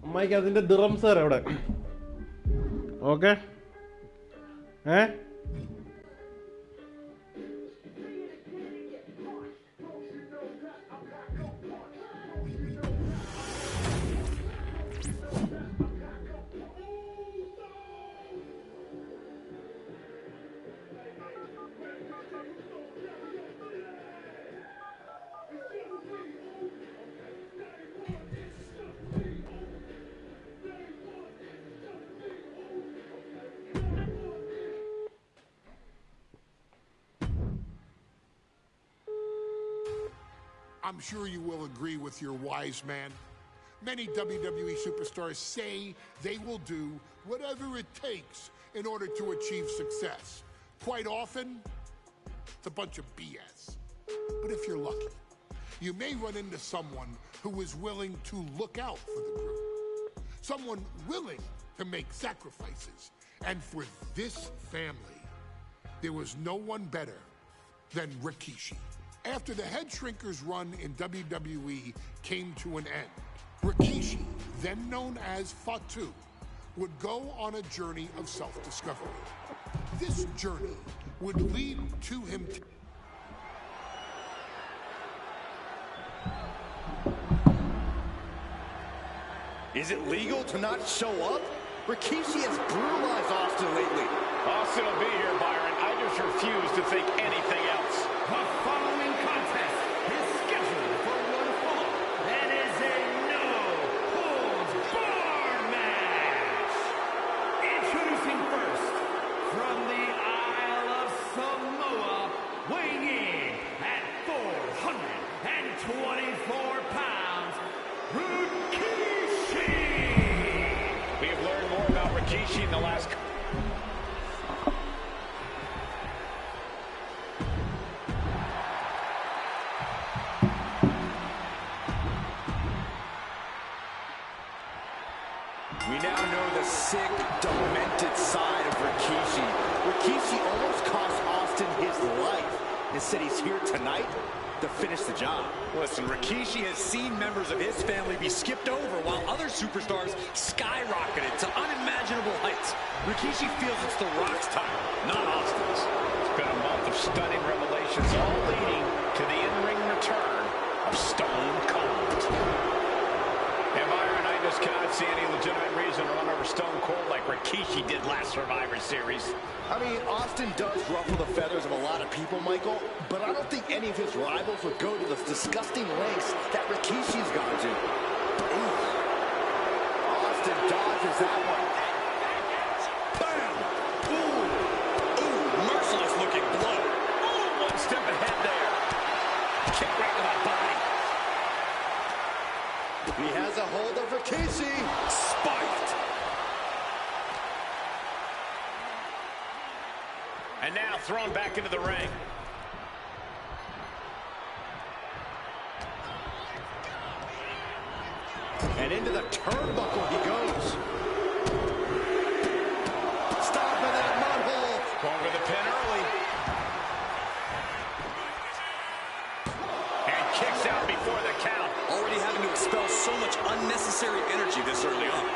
അമ്മായിക്ക് അതിൻ്റെ ദിറംസ് തരാം അവിടെ. Okay I'm sure you will agree with your wise man. Many WWE superstars say they will do whatever it takes in order to achieve success. Quite often, it's a bunch of BS. But if you're lucky, you may run into someone who is willing to look out for the group. Someone willing to make sacrifices. And for this family, there was no one better than Rikishi. After the Head Shrinkers run in WWE came to an end, Rikishi, then known as Fatu, would go on a journey of self-discovery. This journey would lead to him. Is it legal to not show up? Rikishi has brutalized Austin lately. Austin will be here, Byron. I just refuse to think anything else. The following contest is scheduled for one fall and is a no-holds-barred match. Introducing first, from the Isle of Samoa, weighing in at 424 pounds, Rikishi. We have learned more about Rikishi in the last... We now know the sick, demented side of Rikishi. Rikishi almost cost Austin his life. Instead, he's here tonight to finish the job. Listen, Rikishi has seen members of his family be skipped over while other superstars skyrocketed to unimaginable heights. Rikishi feels it's The Rock's time, not Austin's. It's been a month of stunning revelations, all leading to the in-ring return of Stone Cold. And Byron, I just cannot see any legitimate reason to run over Stone Cold like Rikishi did last Survivor Series. I mean, Austin does ruffle the feathers of a lot of people, Michael, but I don't think any of his rivals would go to the disgusting lengths that Rikishi's gone to. Ooh. Austin dodges that one. Boom! Ooh! Ooh, merciless looking blow. Ooh, one step ahead there. Kick right to that body. He has a hold of Rikishi. Spiked. And now thrown back into the ring. And into the turnbuckle he goes. Stop in that mud hole. Going for the pin early. And kicks out before the count. Already having to expel so much unnecessary energy this early on.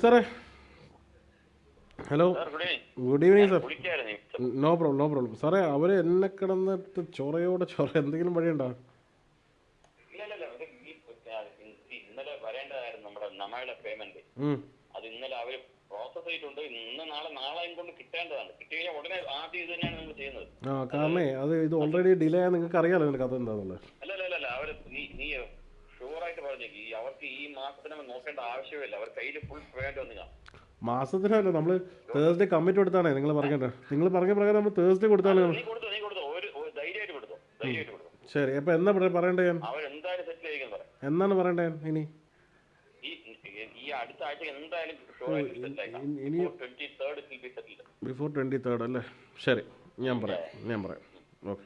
Sir, hello. Good evening, sir. No problem, no problem. Sir, അവര് എന്നെ കിടന്നിട്ട് ചൊറയോടെ ചൊറ എന്തെങ്കിലും വഴിയുണ്ടോ? ഇന്നലെ വരേണ്ടതായിരുന്നു നമ്മുടെ നമ്മളുടെ payment. അത് ഇന്നലെ അവർ പ്രോസസ് ചെയ്തിട്ടുണ്ട്. ഇന്ന് നാളെയും കൊണ്ട് കിട്ടേണ്ടതാണ്. കിട്ടിയാൽ ഉടനെ ആദ്യം ഇത് തന്നെയാണ് നിങ്ങൾ ചെയ്യുന്നത്. കാരണം ഇത് ഓൾറെഡി ഡിലേ ആയാൽ നിങ്ങൾക്ക് അറിയാലോ ഇതിന്റെ കഥ എന്താണെന്നുള്ളത്. അല്ല അവർ നീ ഷുവറായിട്ട് പറഞ്ഞേക്ക് അവർക്ക് ഈ മാസത്തിന് നോക്കേണ്ട ആവശ്യമില്ല. അവർ കയ്യിൽ ഫുൾ പേയ്മെന്റ് വന്നു കാണും. മാസത്തിനല്ല, നമ്മള് തേഴ്സ്ഡേ കമ്മിറ്റ് കൊടുത്താണേ നിങ്ങൾ പറഞ്ഞത്. നിങ്ങൾ പറഞ്ഞ പ്രകാരം നമ്മൾ തേഴ്സ്ഡേ കൊടുത്താലോ. നീ കൊടുത്തോ ധൈര്യമായിട്ട് കൊടുത്തോ. ശരി, അപ്പൊ എന്നാ പറയണ്ടേ? അവരെന്തായാലും സെറ്റിൽ ആയിരിക്കും പറയാം. എന്നാണ് പറയണ്ടേ? ഇനി ഈ അടുത്ത ആഴ്ച എന്തായാലും ബിഫോർ 23rd അല്ലേ? ശരി, ഞാൻ പറയാം. Okay.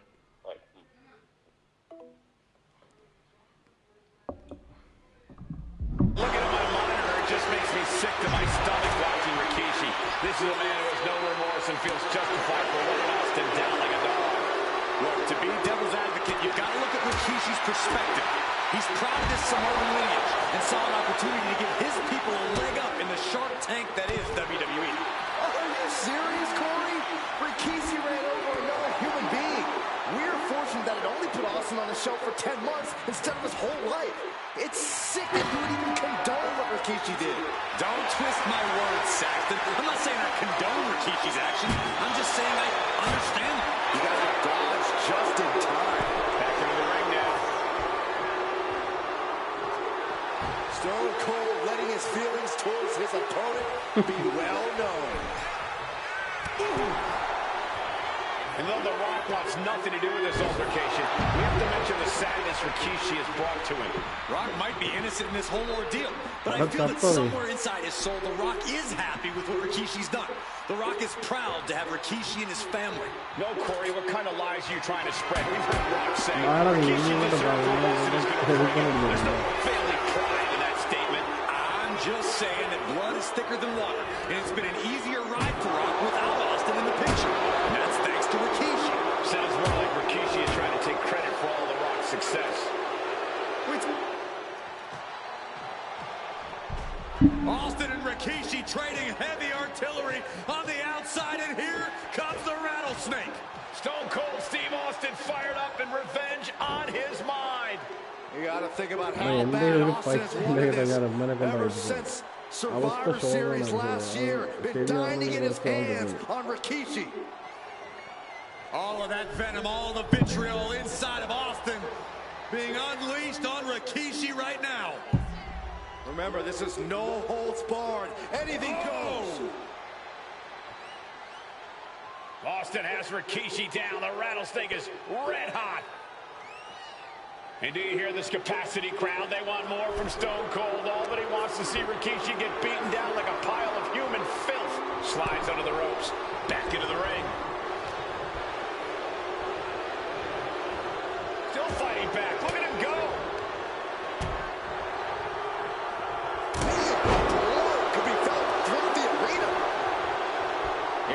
Looking at my monitor, it just makes me sick to my stomach watching Rikishi. This is a man who has no remorse and feels justified for letting Austin down like a dog. Look, to be devil's advocate, you've got to look at Rikishi's perspective. He's proud of his Samoan lineage and saw an opportunity to give his people a leg up in the Shark Tank that is WWE. Are you serious, Corey? Rikishi ran over another human being. We're fortunate that it only put Austin on the show for 10 months instead of his whole life. It's sick that you would even condone what Rikishi did. Don't twist my words, Saxton. I'm not saying I condone Rikishi's actions. I'm just saying I understand them. You guys have dodged just in time. Back into the ring now. Stone Cold letting his feelings towards his opponent be well known. And though The Rock wants nothing to do with this altercation, we have to mention the sadness Rikishi has brought to him. Rock might be innocent in this whole ordeal, but I feel that somewhere inside his soul, The Rock is happy with what Rikishi's done. The Rock is proud to have Rikishi and his family. No, Corey, what kind of lies are you trying to spread? We've heard Rock say Rikishi deserves what Austin is going to bring him. There's no family pride in that statement. I'm just saying that blood is thicker than water, and it's been an easier ride for Rock without Austin in the picture. And that's thanks to Rikishi. Sounds more like Rikishi is trying to take credit for all the Rock's success. Austin and Rikishi trading heavy artillery on the outside, and here comes the rattlesnake. Stone Cold Steve Austin fired up and revenge on his mind. You got to think about how bad Austin has wanted this ever since Survivor Series last year. Been dying to get his hands on Rikishi. All of that venom, all the vitriol inside of Austin being unleashed on Rikishi right now. Remember, this is no holds barred. Anything goes. Austin has Rikishi down. The rattlesnake is red hot. And do you hear this capacity crowd? They want more from Stone Cold. All that he wants to see Rikishi get beaten down like a pile of human filth. Slides under the ropes. Back into the ring. Still fighting back. Look at him go. Could be felt throughout the arena.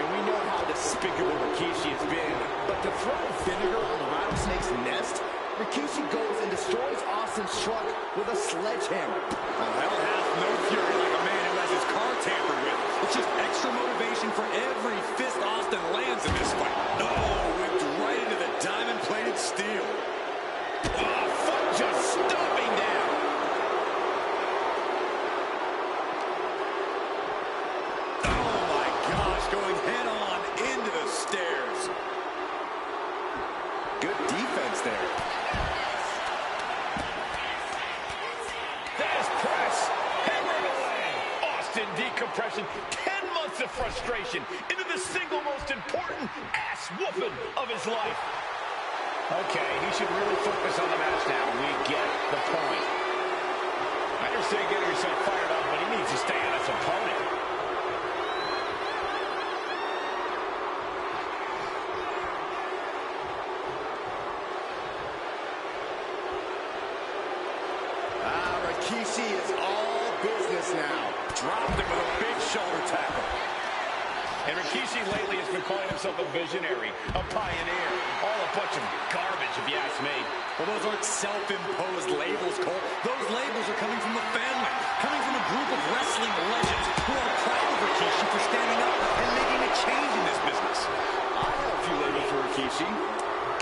And we know how despicable Rikishi has been. But to throw vinegar on the rattlesnake's nest, Rikishi goes and destroys Austin's truck with a sledgehammer. Well, hell has no fury like a man who has his car tampered with. It's just extra motivation for every fist Austin lands in this fight. No, whipped right into the diamond-plated steel. Oh, foot just stomping down. Oh, my gosh, going head-on into the stairs. Good defense there. There's press. Hammered away. Austin decompression. 10 months of frustration into the single most important ass-whooping of his life. Okay, he should really focus on the match now. We get the point. I understand getting yourself fired up, but he needs to stay on his opponent. Rikishi is all business now. Dropped him with a big shoulder tackle. And Rikishi lately has been calling himself a visionary, a pioneer. All a bunch of garbage, if you ask me. Well, those aren't self-imposed labels, Cole. Those labels are coming from the family, coming from a group of wrestling legends who are proud of Rikishi for standing up and making a change in this business. I have a few labels for Rikishi.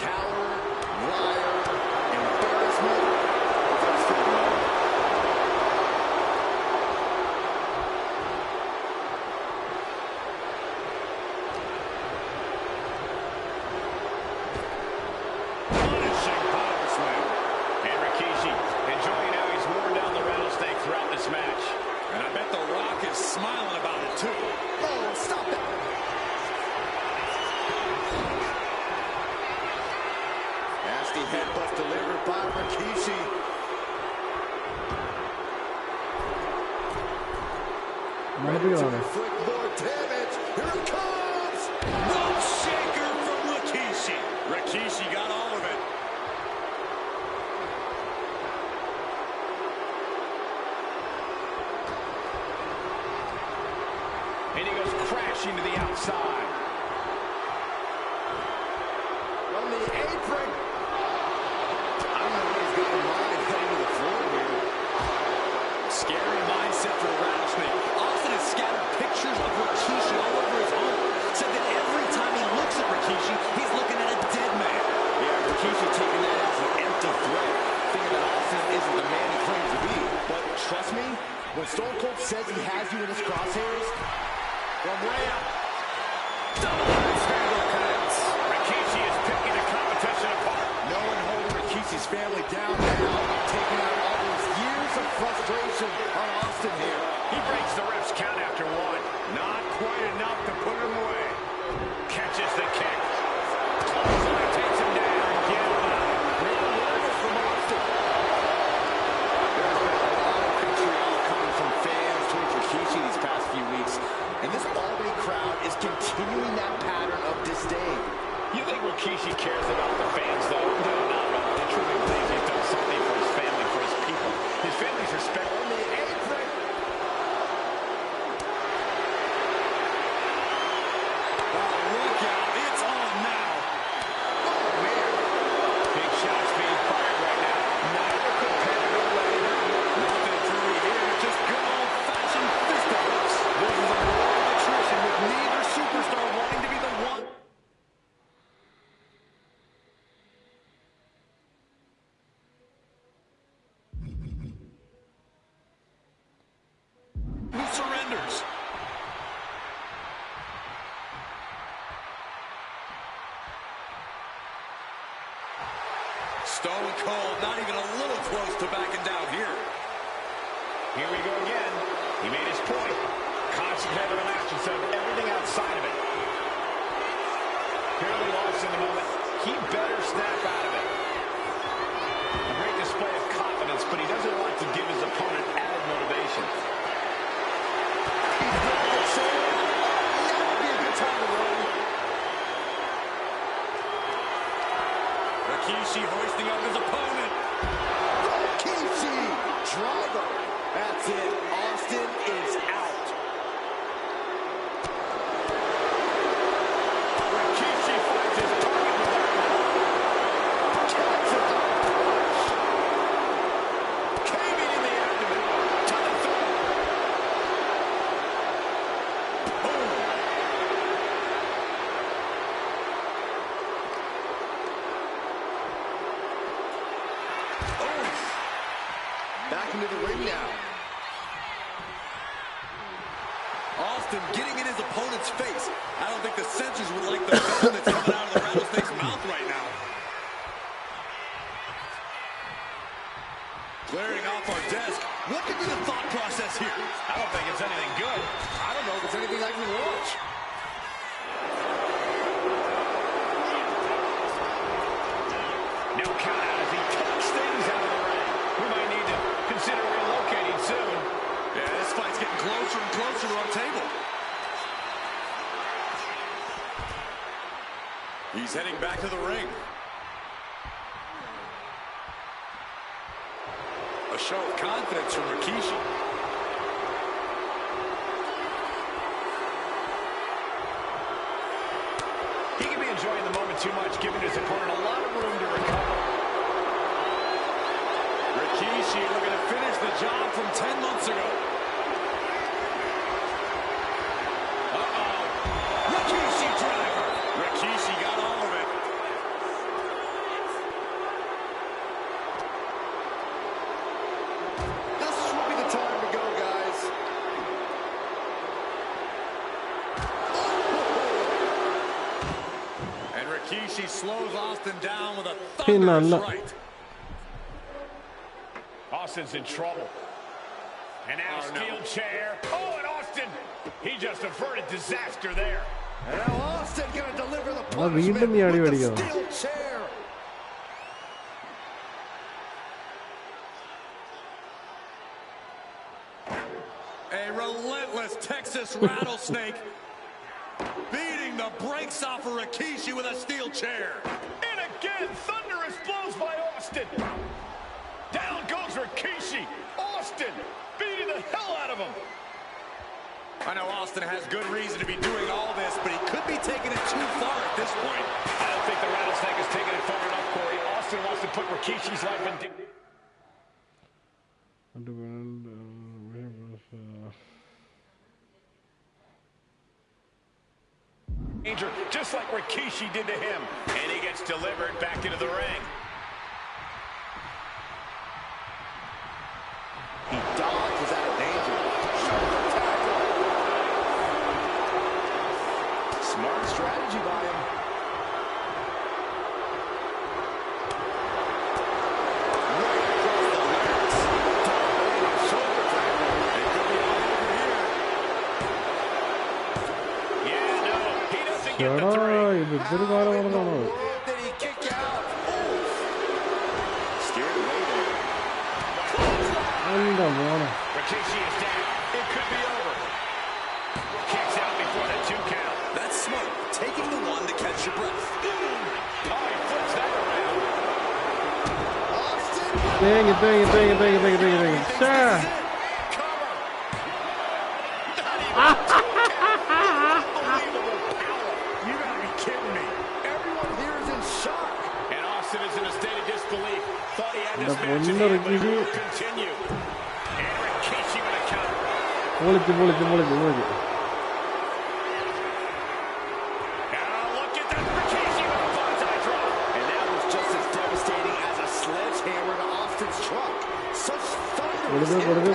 Coward, liar, embarrassment. That's good enough. ready to inflict more damage. Here it comes! Rope shaker from Rikishi. Rikishi got all of it. And he goes crashing to the outside. From the apron. I don't know what he's got in mind heading to the floor here. Scary mindset for the rattlesnake. Austin has scattered pictures of Rikishi all over his home. Said that every time he looks at Rikishi, he's looking at a dead man. Yeah, Rikishi taking that as an empty threat, thinking that Austin isn't the man he claims to be. But trust me, when Stone Cold says he has you in his crosshairs, from way up, Double axe handle connects. Rikishi is picking the competition apart. no one holding Rikishi's family down now, taking out all those years of frustration on Austin here. He breaks the ref's count after one. Not quite enough to put him away. Catches the kick. Clothesline takes him down. Get him out. Great awareness from Austin. There's been a lot of vitriol coming from fans towards Rikishi these past few weeks, and this Albany crowd is continuing that pattern of disdain. You think Rikishi cares about the fans, though? No, not at all. He truly believes he's done something for his family, for his people. His family's respect. On the apron. Oh, look out. It's on now. Oh, man. Big shots being fired right now. Neither competitor letting up. Nothing truly here. Just good old-fashioned fisticuffs. This is a war of attrition with neither superstar wanting to be the one. Who surrenders? Stone Cold not even a little close to backing down here. Here we go again. He made his point. Concentrated on action, so everything outside of it. Clearly lost in the moment. He better snap out of it. A great display of confidence, but he doesn't want to give his opponent added motivation. That would be a good time to run. Rikishi hoisting up his opponent. Rikishi driver. That's it. Austin is out. Rikishi finds his target with that one. Catches the push. Caving in the abdomen. To the throat. Boom. Back into the ring now. Austin getting in his opponent's face. I don't think the censors would like the venom that's coming out of the rattlesnake's mouth right now. Clearing off our desk. What could be the thought process here? I don't think it's anything good. I don't know if it's anything I can watch. No count out as he takes things out of the ring. We might need to consider relocating soon. Yeah, this fight's getting closer and closer to our table. He's heading back to the ring. A show of confidence from Rikishi. He can be enjoying the moment too much, giving his opponent a lot of room to recover. Rikishi looking to finish the job from 10 months ago. Uh-oh. Rikishi driver. Rikishi got all of it. This would be the time to go, guys. And Rikishi slows Austin down with a Pinna. thunderous right. Austin's in trouble. And now steel chair. Oh, and Austin, he just averted disaster there. And now Austin going to deliver the വീണ്ടും punishment നീ അടി with the മേടിക്കണം. steel chair. A relentless Texas rattlesnake beating the brakes off of Rikishi with a steel chair. And again, thunderous blows by Austin. Down goes Rikishi. Austin beating the hell out of him. I know Austin has good reason to be doing all this, but he could be taking it too far at this point. I don't think the rattlesnake is taking it far enough, Corey. Austin wants to put Rikishi's life in danger, just like Rikishi did to him. And he gets delivered back into the ring. He dodges out of danger. Shoulder tackle. Smart strategy by him. Right across the legs. Dominating shoulder tackle. It could be all over here. Yeah, no, he doesn't get the Shut three. up, ഇത് ഇതൊരു കാലമാണെന്നാണോ? Did he kick out? Oof. Scared away there. എന്താ മോനെ? Rikishi is down. It could be over. Kicks out before the 2 count. That's smart. Taking the one to catch your breath. Oh, he flips that around. Austin. തേങ്ങി. ശ്ശേ. Cover. Not even unbelievable power. You gotta be kidding me. Everyone here is in shock. And Austin is in a state of disbelief. Thought he had this The match in wonder hand, but it Rikishi. will continue. And Rikishi with a counter. പൊളിച്ച്. And look at that. Rikishi with a bonsai drop. And that was just as devastating as a sledgehammer to Austin's truck. Such thunderous കൊടുക്ക്.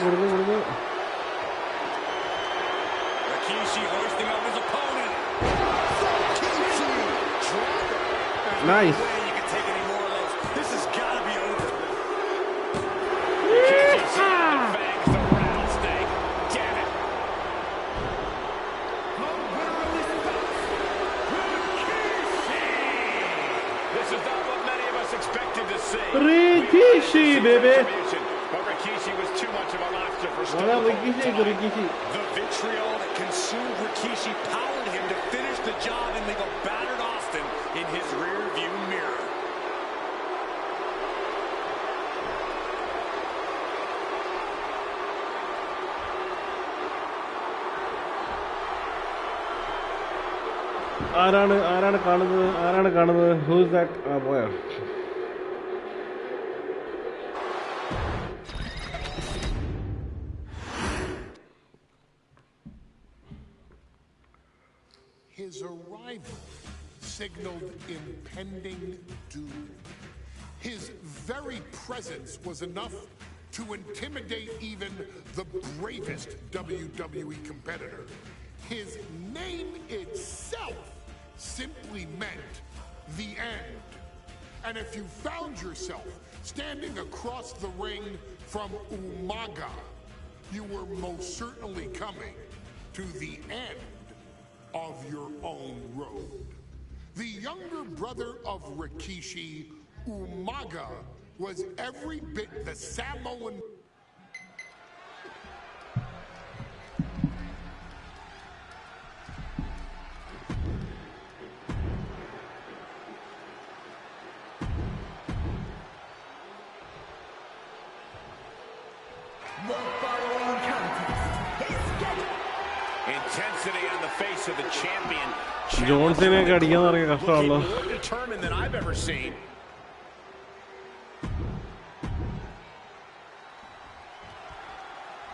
Rikishi hoisting up his opponent. Rikishi. Drop it. Nice. No way you can take any more of those. This has got to be over. Rikishi fangs the rattlesnake. Damn it. This is not what many of us expected to see. Rikishi, baby. But Rikishi was too much of a lobster for What Stone up, Cold Rikishi? tonight. Rikishi. The vitriol that consumed Rikishi powered him to finish the job and leave a battered Austin in his rear-view mirror. ആരാണ് കാണുന്നത്? Who's that? പോയാ. His arrival signaled impending doom. His very presence was enough to intimidate even the bravest WWE competitor. His name itself simply meant the end. And if you found yourself standing across the ring from Umaga, you were most certainly coming to the end of your own road. The younger brother of Rikishi, Umaga, was every bit the Samoan. Intensity on the face of the champion. ജോൺസിനെയൊക്കെ അടിക്കാൻ തുടങ്ങിയ കഷ്ടമാണല്ലോ. More determined than I've ever seen.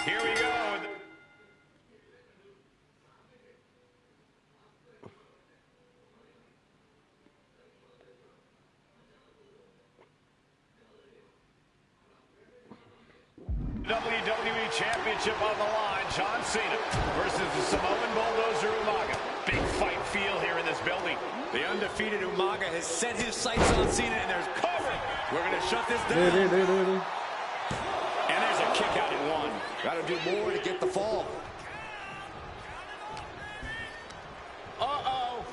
Here we go. WWE Championship on the line. John Cena versus the Samoan Bulldozer Umaga. Big fight feel here in this building. The undefeated Umaga has set his sights on Cena, and there's cover. We're going to shut this down. And there's a kick out in one. Got to do more to get the fall. Uh-oh.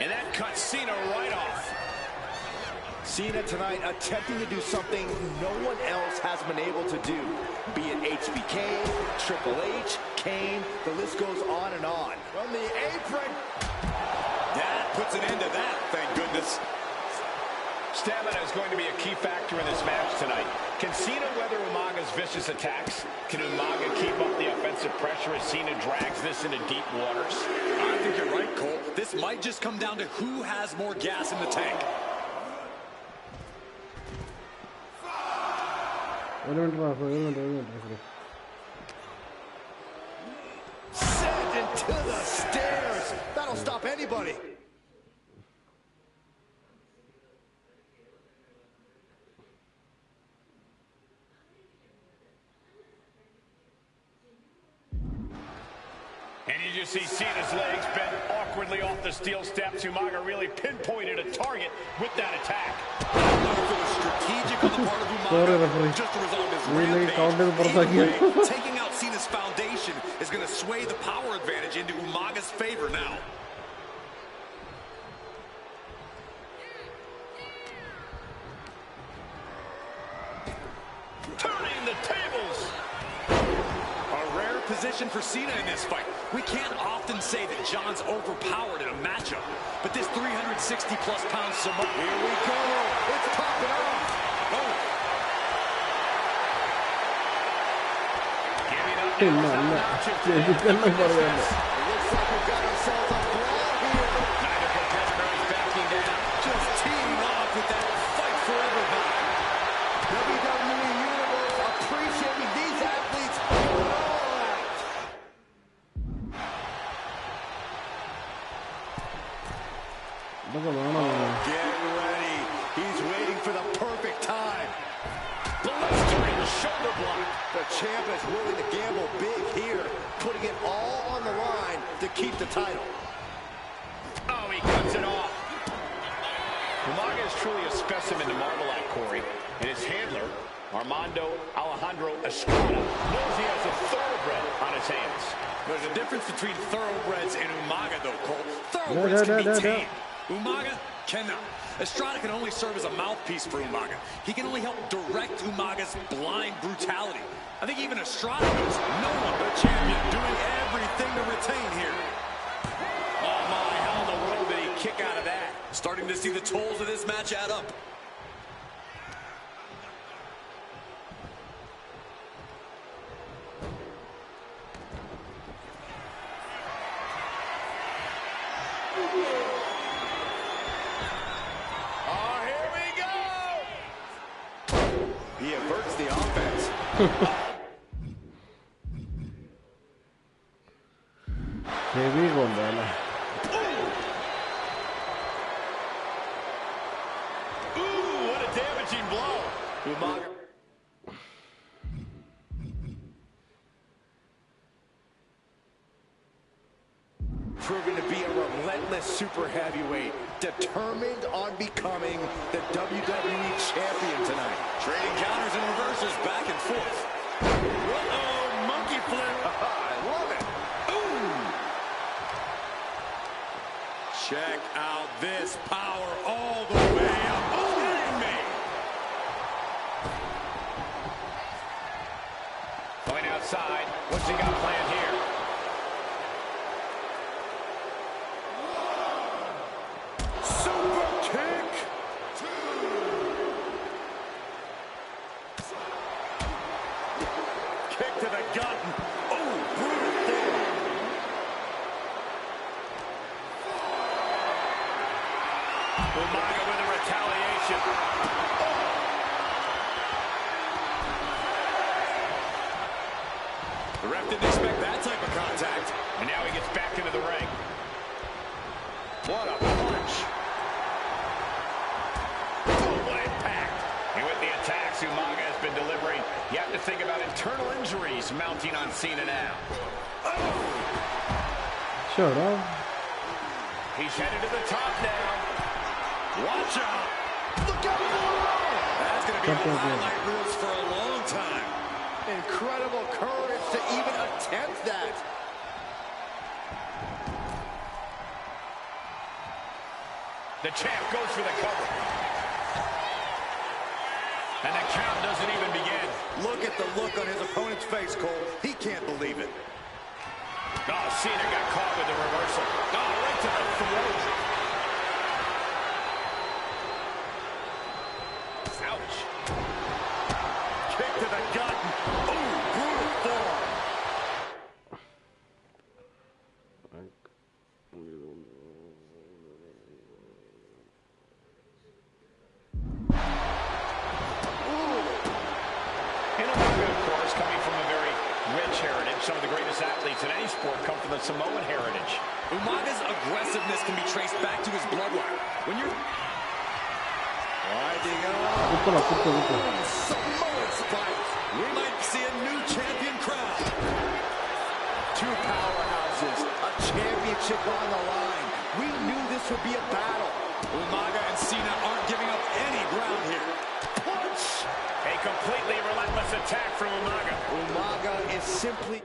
And that cuts Cena right off. Cena tonight attempting to do something no one else has been able to do. Be it HBK, Triple H, Kane, the list goes on and on. From the apron. That puts an end to that, thank goodness. Stamina is going to be a key factor in this match tonight. Can Cena weather Umaga's vicious attacks? Can Umaga keep up the offensive pressure as Cena drags this into deep waters? I think you're right, Cole. This might just come down to who has more gas in the tank. Sent into the stairs. That'll stop anybody. And you just see Cena's legs bent awkwardly off the steel steps. Umaga really pinpointed a target with that attack. I don't know if it was strategic on the part of Umaga, just a result of his rampage. Either way, taking out Cena's foundation is going to sway the power advantage into Umaga's favor now. Turning the tables. A rare position for Cena in this fight. We can't often say that John's overpowered in a matchup, but this 360-plus pound Samoan. Here we go. It's popping off. Oh. Giving up now. It looks like we've got ourselves a brawl here. Neither competitor is backing down. Just teeing off with that fight forever vibe. WWE Universe appreciating these athletes going all out. Get ready. He's waiting for the perfect time. Blistering shoulder block. The champ is willing to gamble big here, putting it all on the line to keep the title. Oh, he cuts it off. Umaga is truly a specimen to marvel at, Corey. And his handler, Armando Alejandro Estrada, knows he has a thoroughbred on his hands. There's a difference between thoroughbreds and Umaga, though, Cole. Thoroughbreds can be tamed. Umaga cannot. Estrada can only serve as a mouthpiece for Umaga. He can only help direct Umaga's blind brutality. I think even Estrada knows no one but a champion doing everything to retain here. Oh, my, how in the world did he kick out of that? Starting to see the tolls of this match add up. Oh, here we go! He averts the offense. Heavy gondala. Ooh, what a damaging blow. Umaga. Proving to be a relentless super heavyweight, determined on becoming the WWE champion tonight. Trading counters and reversals back and forth. Uh-oh, monkey flip. I love it. Check out this power all the way up. Oh, kidding me. Going outside. What's he got planned here? Super kick. Kick to the gut. Oh, brutal forward. Umaga with a retaliation. The ref didn't expect that type of contact. And now he gets back into the ring. What a punch. Oh, what impact. And with the attacks Umaga has been delivering, you have to think about internal injuries mounting on Cena now. Shut up. He's headed to the top now. Watch out. Look out. That's going to be on the highlight reels for a long time. Incredible courage to even attempt that. The champ goes for the cover. And the count doesn't even begin. Look at the look on his opponent's face, Cole. He can't believe it. Oh, Cena got caught with the reversal. Oh, right to the throat. Ouch. Kick to the gut. Ooh, brutal form. Some of the greatest athletes in any sport come from the Samoan heritage. Umaga's aggressiveness can be traced back to his bloodline. When you're Winding up. Samoan spike. we might see a new champion crown. Two powerhouses. A championship on the line. We knew this would be a battle. Umaga and Cena aren't giving up any ground here. Punch. A completely relentless attack from Umaga. Umaga is simply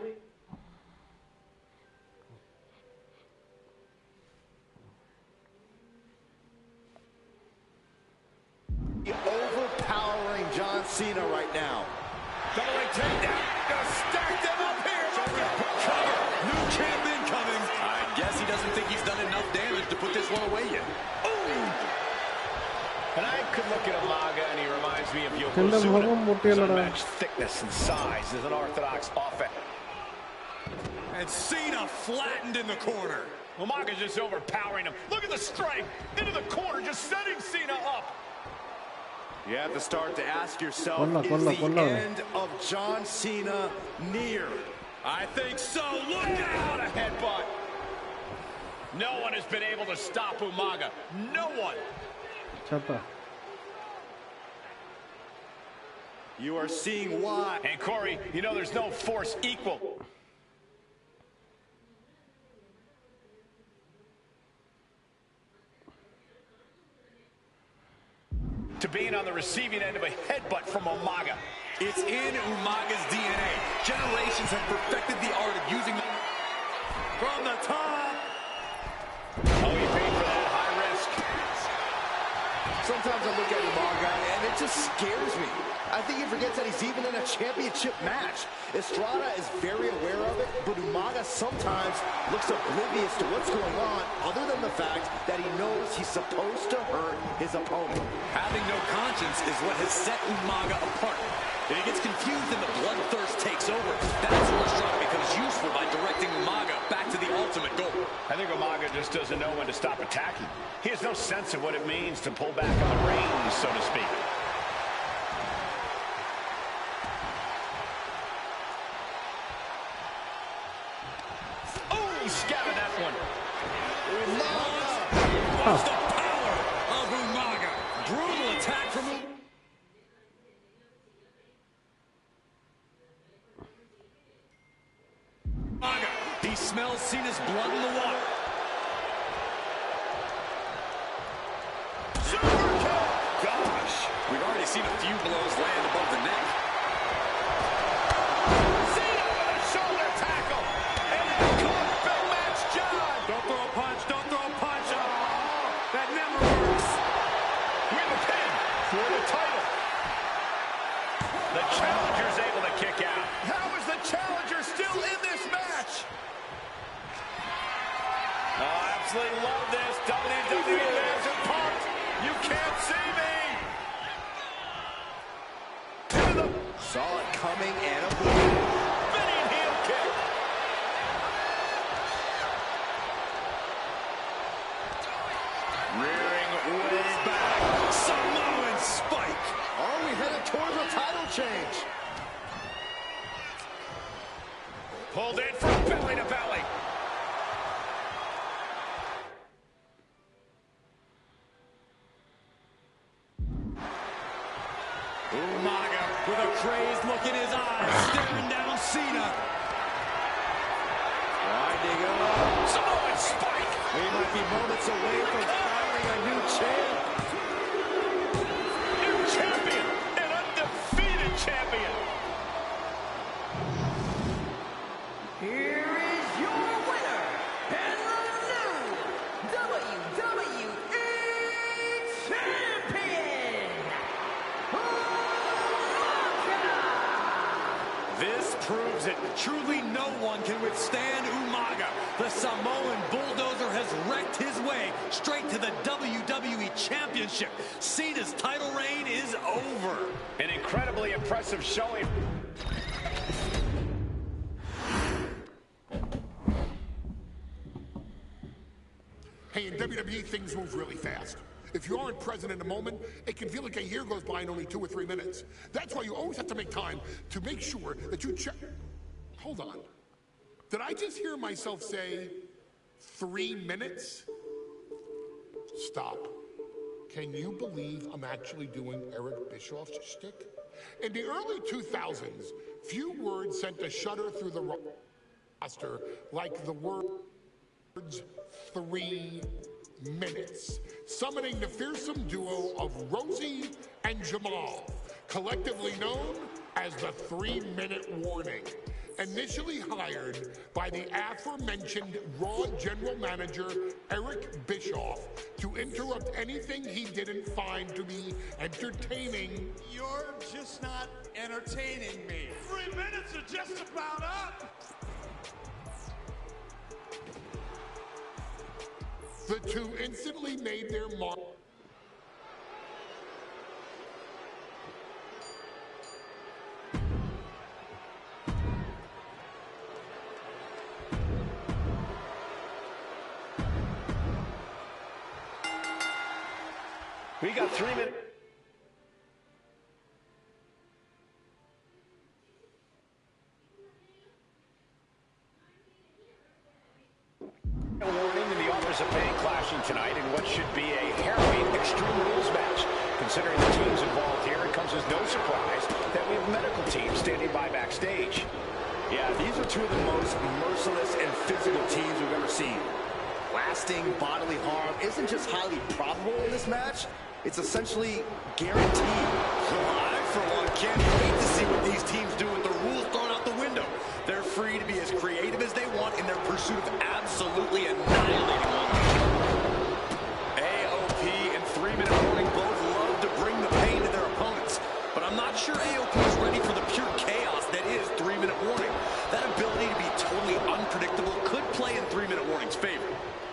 overpowering John Cena right now. Double leg takedown. Gonna stack them up here. Cover. New champion coming. I guess he doesn't think he's done enough damage to put this one away yet. And I could look at Umaga and he reminds me of Yokozuna. His unmatched thickness and size is an orthodox offense. And Cena flattened in the corner. Umaga's just overpowering him. Look at the strength. Into the corner, just setting Cena up. You have to start to ask yourself, is the end of John Cena near? I think so. Look Out out. a headbutt. No one has been able to stop Umaga. No one. Chapa. You are seeing why. And Corey, you know there's no force equal to being on the receiving end of a headbutt from Umaga. It's in Umaga's DNA. Generations have perfected the art of using the From the top. Oh, he paid for that high risk. Sometimes I look at Umaga and it just scares me. I think he forgets that he's even in a championship match. Estrada is very aware of it, but Umaga sometimes looks oblivious to what's going on, other than the fact that he knows he's supposed to hurt his opponent. Having no conscience is what has set Umaga apart. If he gets confused and the bloodthirst takes over, that's where Estrada becomes useful by directing Umaga back to the ultimate goal. I think Umaga just doesn't know when to stop attacking. He has no sense of what it means to pull back on the reins, so to speak. Oh, he scattered that one. Watch the power of Umaga. Brutal attack from Umaga. He smells Cena's blood in the water. Super kick. Gosh. We've already seen a few blows land above the neck. Cena with a shoulder tackle. And then caught Big Match John. Don't throw a punch. Don't throw a punch. That never works. With the pin for the title. The challenger's able to kick out. How is the challenger still in this match? Oh, absolutely love this. WWE fans are pumped. You can't see me. To the Saw it coming and a spinning heel kick. rearing way back. Samoan spike. Are we headed towards a title change? Pulled in from belly to belly. Umaga with a crazed look in his eyes, staring down Cena. Winding up. Samoan spike. We might be moments away from crowning a new champ. New champion. An undefeated champion. Here is your winner, and the new WWE Champion, Umberto! This proves it. Truly no one can withstand Umaga. The Samoan bulldozer has wrecked his way straight to the WWE Championship. Cena's title reign is over. An incredibly impressive showing. Hey, in WWE, things move really fast. If you aren't present in the moment, it can feel like a year goes by in only 2 or 3 minutes. That's why you always have to make time to make sure that you check. Hold on. Did I just hear myself say 3 minutes? Stop. Can you believe I'm actually doing Eric Bischoff's shtick? In the early 2000s, few words sent a shudder through the roster like the words 3 minutes, summoning the fearsome duo of Rosie and Jamal, collectively known as the 3-minute warning. Initially hired by the aforementioned Raw General Manager Eric Bischoff to interrupt anything he didn't find to be entertaining. You're just not entertaining me. 3 minutes are just about up. The two instantly made their mark. We got 3 minutes. A warning in the authors of pain clashing tonight in what should be a harrowing Extreme Rules match. Considering the teams involved here, it comes as no surprise that we have medical teams standing by backstage. Yeah, these are two of the most merciless and physical teams we've ever seen. Lasting bodily harm isn't just highly probable in this match, it's essentially guaranteed. So I, for one, can't wait to see what these teams do with the rules thrown out the window. They're free to be as creative as they want in their pursuit of absolutely annihilating one. AOP and 3-minute warning both love to bring the pain to their opponents. But I'm not sure AOP is ready for the pure chaos that is 3-minute warning. That ability to be totally unpredictable could play in 3-minute warning's favor.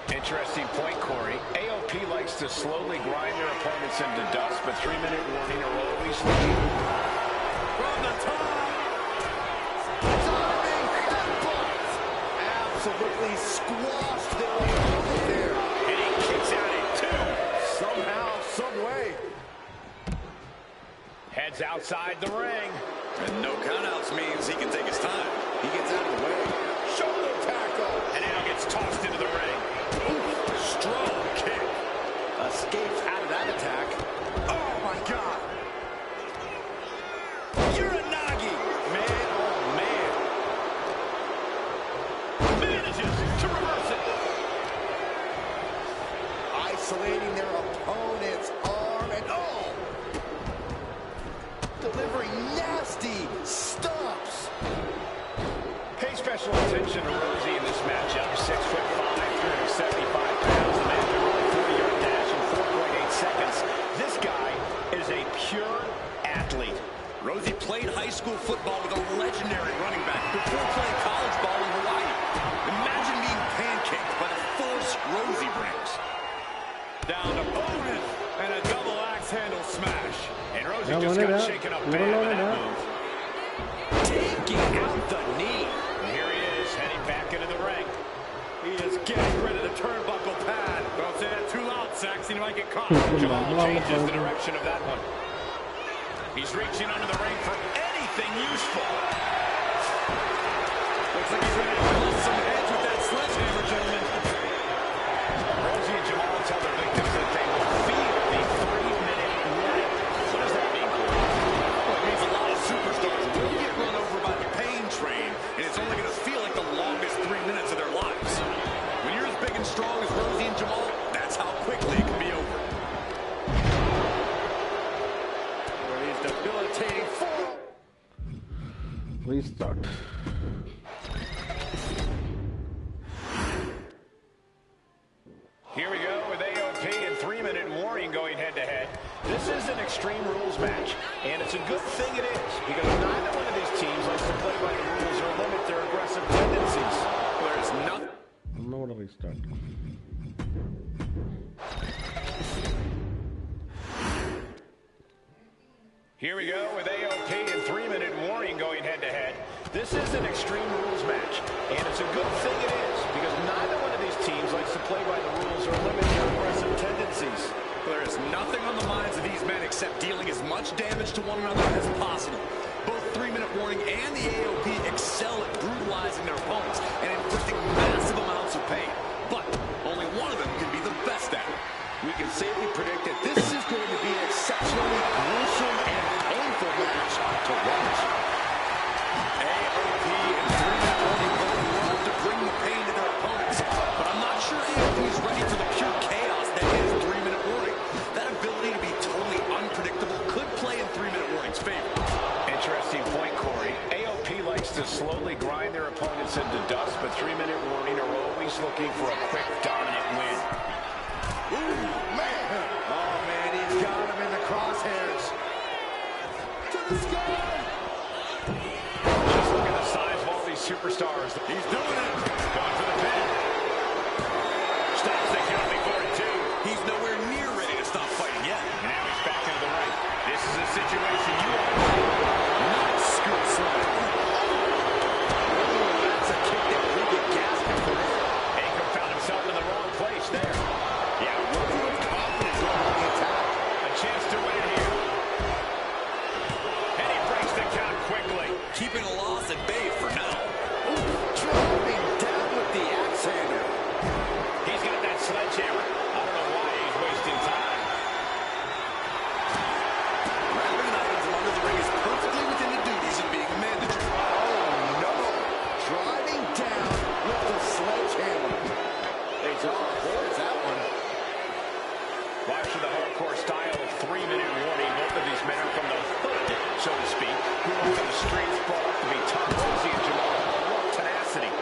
Interesting point, Corey. AOP likes to slowly grind their opponents into dust, but 3-minute warning are always looking. From the top! Absolutely squashed their opponent there. And he kicks out at 2. Somehow, some way. Heads outside the ring. And no countouts means he can take his time. He gets out of the way. Shoulder tackle. And now gets tossed into the ring. Ooh, strong kick. Escapes out of that attack. Oh, my God. Uranagi. Man, oh man. Manages to reverse it. Isolating their opponent's arm and delivering nasty stomps. Pay special attention to Rosie in this matchup. 6'5", 375 pounds. The man can run a 40-yard dash in 4.8 seconds. This guy is a pure athlete. Rosie played high school football with a legendary running back before playing college ball in Hawaii. Imagine being pancaked by the force Rosie brings. Down to Otis and a double axe handle smash. And Rosie just got shaken up bad with that move. Taking out the knee. And here he is, heading back into the ring. He is getting rid of the turnbuckle pad. Don't say that too loud, Saxon. You might get caught. Jamal changes the direction of that one. He's reaching under the ring for anything useful. Looks like he's ready to pull some heads with that sledgehammer, gentlemen. Rosie and Jamal tell their victims that they will feel the 3-minute warning. What does that mean, Corey? Well, it means a lot of superstars will get run over by the pain train, and it's only going to feel like the longest 3 minutes of their lives. When you're as big and strong as Rosie and Jamal, that's how quickly it can be over. He's debilitating form. Restart. Here we go with AOP and 3-minute warning going head-to-head. This is an Extreme Rules match, and it's a good thing it is, because neither one of these teams likes to play Here we go with AOP and 3-minute warning going head-to-head. This is an Extreme Rules match, and it's a good thing it is, because neither one of these teams likes to play by the rules or limit their aggressive tendencies. There is nothing on the minds of these men except dealing as much damage to one another as possible. Both 3-minute warning and the AOP excel at brutalizing their opponents and inflicting massive amounts of pain. But only one of them can be the best at it. We can safely predict that this is going to be an exceptionally gruesome and painful match to watch. AOP and 3-minute warning both love to bring the pain to their opponents, but I'm not sure AOP is ready for the pure chaos that is 3-minute warning. That ability to be totally unpredictable could play in 3-minute warning's favor. Interesting point, Corey. AOP likes to slowly grind their opponents into dust, but 3-minute warning are always looking for a quick, dominant win. Ooh, man. Oh, man, he's got him in the crosshairs. To the sky. Just look at the size of all these superstars. He's doing it. Going for the pin. Stops the count before it, too. He's nowhere near ready to stop fighting yet. And now he's back into the ring. This is a situation you are. Nice scoop slam. That's a kick that will get gasping for air. Akam found himself in the wrong place there. Yeah, Rosie with confidence on the attack. a chance to win it here. And he breaks the count quickly. Keeping a loss at bay for now. Ooh, dropping down with the axe handle. He's got that sledgehammer. I don't know why he's wasting time. Wrapping an item from under the ring is perfectly within the duties of being a manager. Oh, no. Driving down with the sledgehammer. They all avoids that one. Watch the hardcore style of 3-minute warning. Both of these men are from the hood, so to speak. Grew up in the streets, brought up to be tough. Rosie and Jamal have tenacity.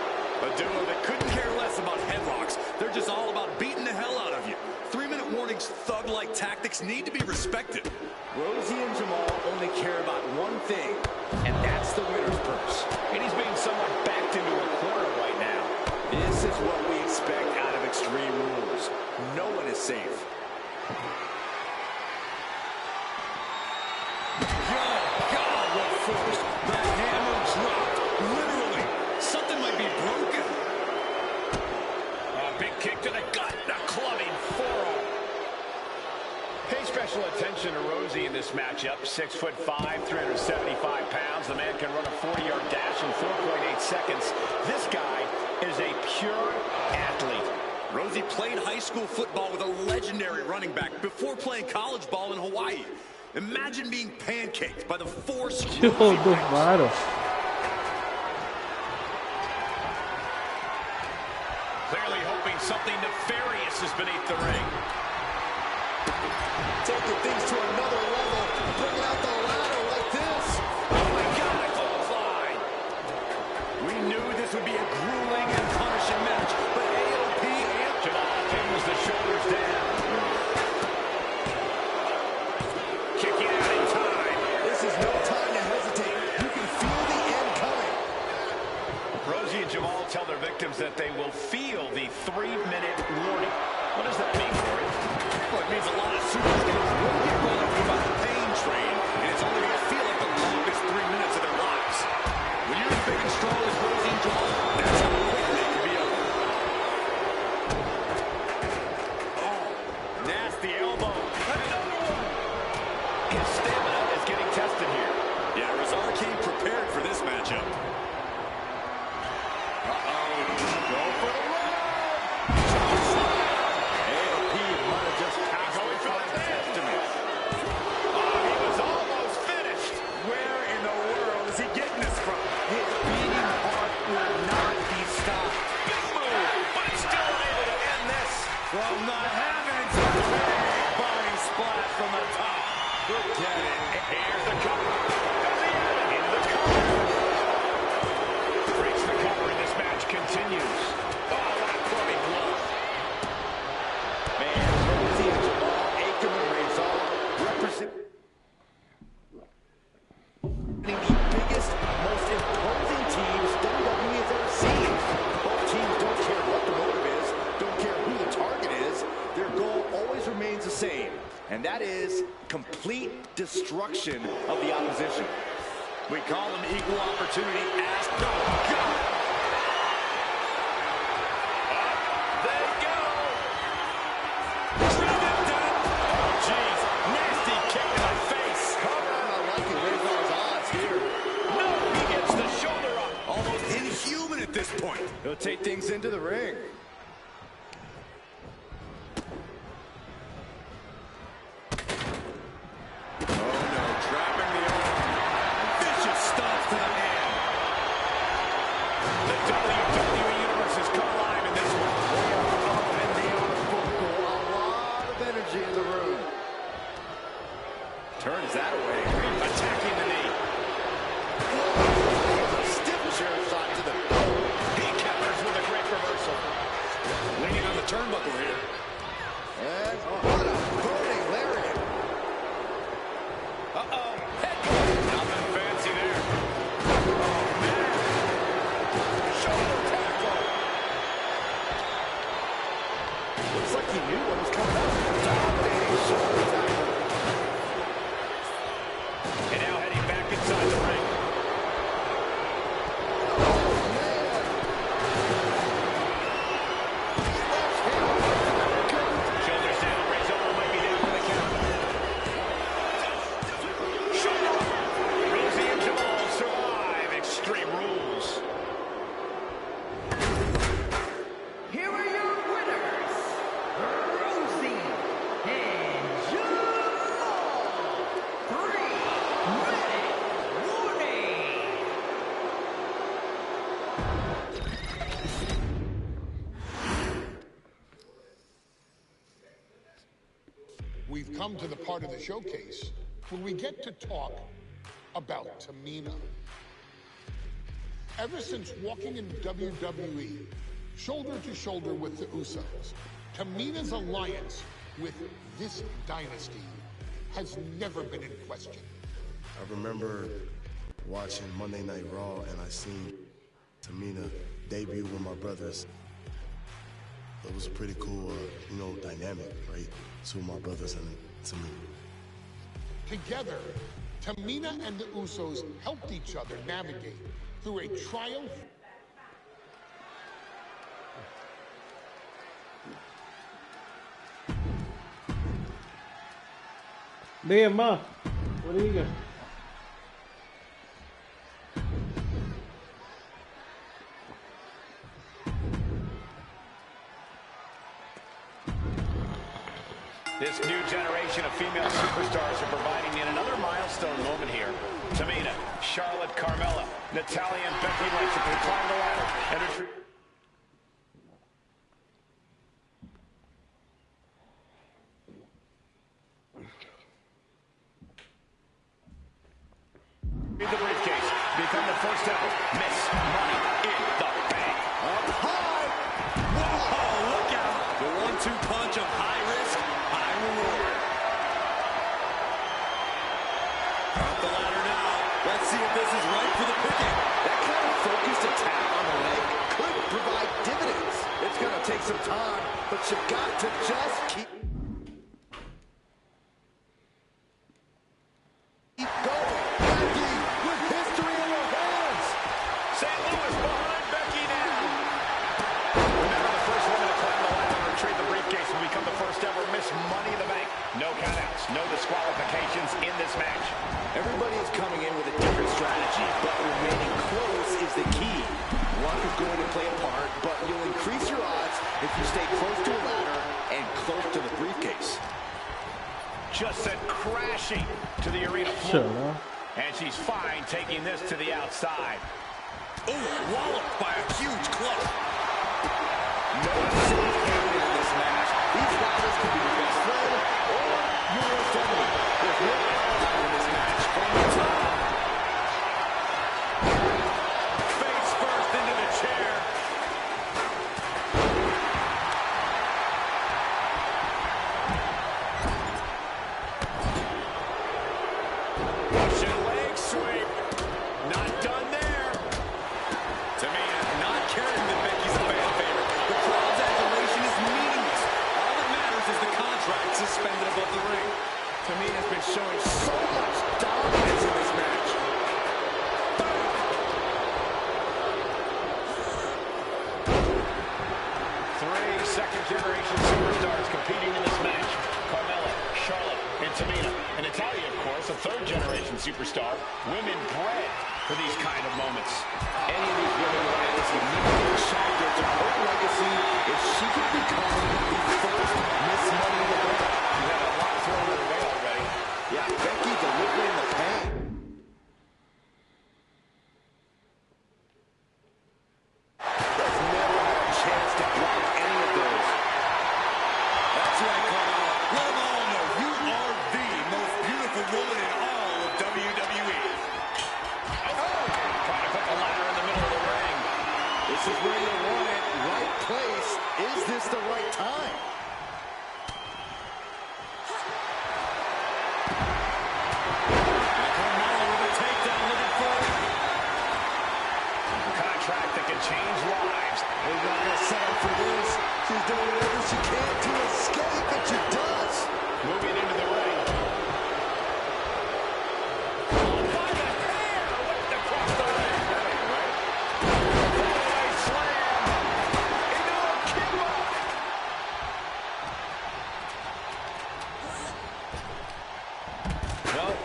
A duo that couldn't care less about headlocks. They're just all about beating the hell out of you. 3-minute warning's thug-like tactics need to be respected. Rosie and Jamal only care about one thing, and that's the winner's purse. And he's being somewhat backed into a corner right now. This is what we expect out of Extreme Rules. No one is safe. God, what force. The hammer dropped. Literally. Something might be broken. A big kick to the gut. A clubbing forearm. Pay special attention to Rosie in this matchup. 6'5", 375 pounds. The man can run a 40-yard dash in 4.8 seconds. This guy is a pure athlete. Rosie played high school football with a legendary running back before playing college ball in Hawaii. Imagine being pancaked by the force. Yo, do varo. Clearly hoping something nefarious is beneath the ring. Taking things to another level, bringing out the ladder like this. Oh my God, a clothesline. We knew this would be a grueling and punishing match, but AOP and Jamal pins the shoulders down. Kicking out in time. This is no time to hesitate. You can feel the end coming. Rosie and Jamal tell their victims that they will feel the 3-minute warning. What does that mean, Corey? well, it means a lot of superstars will get run over by the pain train, and it's only going to feel like the longest 3 minutes of their lives. When you're as big and strong as Rosie and Jamal, that's how quick they can be over. Oh, nasty elbow. Another one. His stamina is getting tested here. Yeah, Razar came prepared for this matchup. Go for the run. AOP might have just passed Going for the Testament. Oh, he was almost finished. Where in the world is he getting this from? His beating heart will not be stopped. Big move, but still unable to end this. From the heavens, a big body splash from the top. Look at it. Here's the cover. Does he have it? Into the cover. Breaks the cover, and this match continues. Oh, what a clubbing blow. Man, Rosie and Jamal, Akam and Razor represent the biggest, most imposing teams WWE has ever seen. Both teams don't care what the motive is, don't care who the target is. Their goal always remains the same, and that is complete destruction. destruction of the opposition. We call them equal opportunity as oh, God. They go. Driven down. Oh, jeez. Nasty kick in the face. Cover. I like it. Raise those odds here. No, he gets the shoulder up. Almost inhuman at this point. He'll take things into the ring. Turns that away. Attacking the knee. Stiff chair shot to the... He counters with a great reversal. Leaning on the turnbuckle here. And what a burning lariat. Uh-oh. Nothing fancy there. Oh, man. Shoulder tackle. Looks like he knew what was coming up. Dominating shoulder tackle. And now heading back inside the ring. Shoulders down, raise over, might be down for the count. Shoulder up. Rosie and Jamal survive Extreme Rules. Here are your winners, Rosie and Jamal. 3-minute warning. We've come to the part of the showcase where we get to talk about Tamina. Ever since walking in WWE, shoulder to shoulder with the Usos, Tamina's alliance with this dynasty has never been in question. I remember watching Monday Night Raw and I seen Tamina debut with my brothers. It was a pretty cool, dynamic, right? Two of my brothers and Tamina. Together, Tamina and the Usos helped each other navigate through a triumph Damn, Ma. What do you got? This new generation of female superstars are providing yet another milestone moment here. Tamina, Charlotte, Carmella, Natalya, and Becky Lynch have climbed the ladder and are the briefcase. Become the first ever Miss Money in the Bank. Up high. Whoa, look out. The 1-2 punch of high risk, high reward. Up the ladder now. Let's see if this is right for the picking. That kind of focused attack on the leg could provide dividends. It's going to take some time, but you got to just keep going. Becky with history in her hands. St. Louis behind Becky now. Remember, the first woman to climb the ladder and retrieve the briefcase will become the first ever Miss Money in the Bank. No countouts, no disqualifications in this match. Everybody is coming in with a different strategy, but remaining close is the key. Luck is going to play a part, but you'll increase your odds if you stay close to a ladder and close to the briefcase. Just sent crashing to the arena floor. Sure. And she's fine taking this to the outside. Ooh, walloped by a huge club. No safe haven in this match. These rivals could be your best friend or your worst enemy. There's no ally in this match from the top. Face first into the chair. Russian leg sweep. Not done there. Tamina not caring that Becky's a fan favorite. The crowd's adulation is meaningless. All that matters is the contract suspended above the ring. Tamina superstar. Women bred for these kind of moments. Any of these women will have a significant chapter to her legacy if she can become the first Miss Money in the Bank. She's had a lot thrown her way already. Yeah, Becky delivering the pain. Has never had a chance to block any of those. That's right, Carmella. Let them all know you are the most beautiful woman in all of WWE. Trying to put the ladder in the middle of the ring. This is where you want it. Right place. Is this the right time? Carmella with a takedown, looking for A contract that can change lives. They're not going to settle for this. She's doing whatever she can to escape, and she does. Moving into the ring. By the hair, whipped across the ring. That ain't right. Fallaway slam into a kimbo.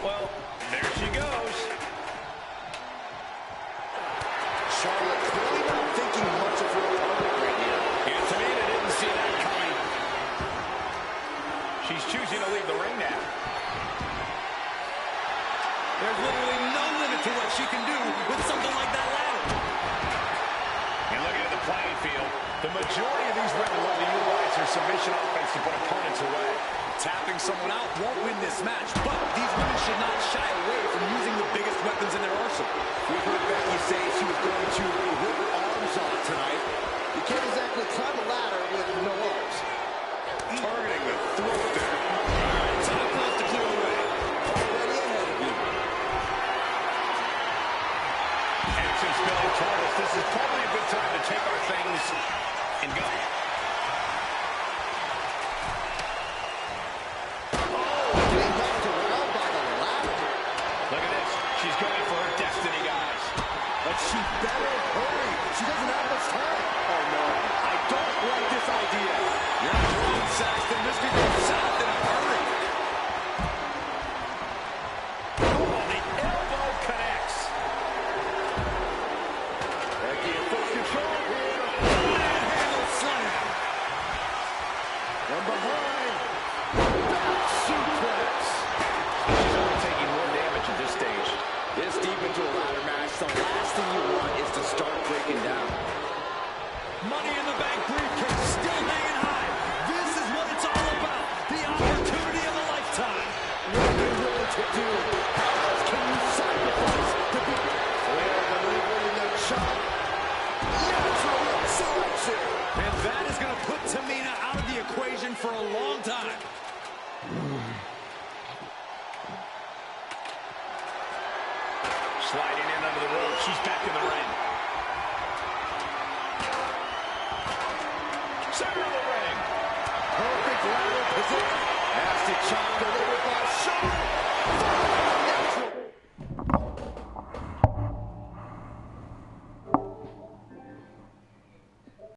Well, there she goes. Charlotte clearly not thinking much of her opponent right here. And Tamina didn't see that coming. She's choosing to leave the ring now. There's literally no limit to what she can do with something like that ladder. And looking at the playing field, the majority of these women love to utilize their submission offense to put opponents away. Tapping someone out won't win this match, but these women should not shy away from using the biggest weapons in their arsenal. We heard Becky say she was going to rip arms off tonight. You can't exactly climb a ladder with no arms. Targeting the throat there. Time for us to clear the way. Already ahead of you. Action spilling toward us. This is probably a good time to take our things and go. Getting knocked around by the ladder. Look at this. She's going for her destiny, guys. But she better hurry. She doesn't have much time. Oh, no. I don't like this idea. You're not wrong, Saxton. This could go south in a hurry. Oh, the elbow connects. Becky in full control here. Manhandle slam. From behind. Back suplex. She's only taking more damage at this stage. This deep into a ladder match, the last thing you want is to start breaking down. Money in the Bank briefcase still hanging high. This is what it's all about. The opportunity of a lifetime. What are you willing to do? How much can you sacrifice to be Flair delivering the chop? Natural selection. And that is going to put Tamina out of the equation for a long time. Sliding in under the rope. She's back in the ring. Center of the ring. Perfect ladder position. Nasty chop delivered by